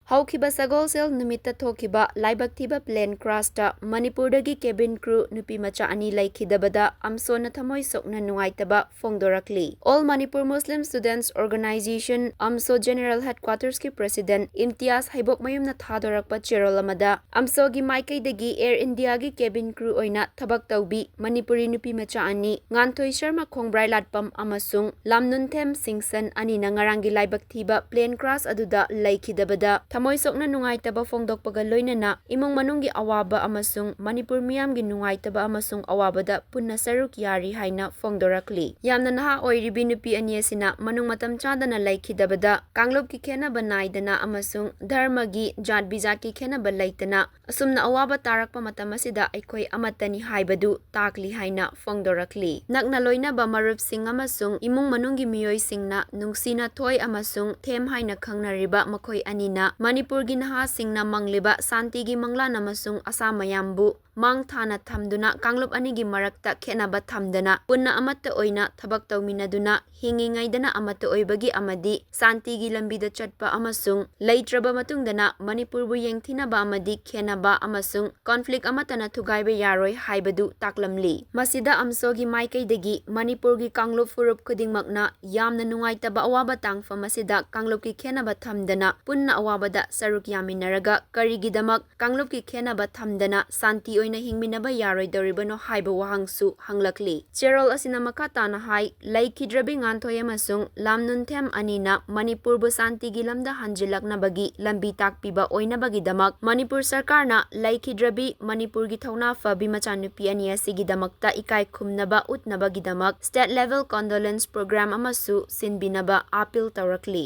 Haukiba Sagolsel Numita Tokiba, Laibaktiba plane crashta, Manipurdagi cabin crew Nupimacha Ani Laikidabada, AMMSO Nathamoi Sokna Nuaitaba, Phongdorakli. All Manipur Muslim Students Organization, AMMSO General Headquarters ki President, Imtiyas Hekmakyum na Thadorakpa Cherolamada, AMMSO gi Maikaidagi Air India gi cabin crew oina Thabak Taubi, Manipuri Nupimacha Ani, Nganthoi Sharma Khongbrailatpam amasung, Lamnunthem Singson Ani Nangarangi Laibaktiba plane crash aduda Laikidabada. Thamoy sokna nungaitaba phongdokpaga loinana imong manunggi awaba amasung Manipur miyamgi nungaitaba amasung awabada punna saruk yari haina phongdorakli. Yamna naha oiribi nupi ani asina manung matam chadana laikhidabada kanglop ki khenaba naidana amasung dharmagi jat bijat ki khenaba laitana asumna awaba tarakpa matam asida aikoi amatani haibadu takli haina phongdorakli. Nakna loinaba marup sing amasung imong manunggi miyoi singna nungsina thoi amasung them haina khangnariba makhoi anina Manipur gi naha singna mangliba santi gi mangla namasung asa mayambu mang thana thamduna kanglop ani gi marakta khenaba thamdana punna amatta oina thabak tawminaduna hingingaidana amatta oibagi amadi santi gi lambida chatpa amasung leitraba matungdana Manipur bu yengthinaba amadi khenaba amasung conflict amatana thugaiba yaroi haibadu taklamli. Masida AMMSO gi maikaidagi Manipur gi kanglop furup khudingmakna yamna nungaitaba awaba tangfa masida kanglop ki khenaba thamdana punna awabada saruk yaminaraga karigidamak kanglop ki khenaba thamdana santi oina hingminaba yaroi doribano haiba wahangsu hanglakli. Cherol asina makatana hai laikhidrabi Nganthoi amasung Lamnunthem anina Manipur bu santi gi lamda hanjilaknabagi lambi takpiba oinabagidamak Manipur sarkarna laikhidrabi Manipur gi thawna fabi machanupi ani asigidamakta ikai khumnaba utnabagidamak state level condolence program amasu sinbinaba appeal tawrakli.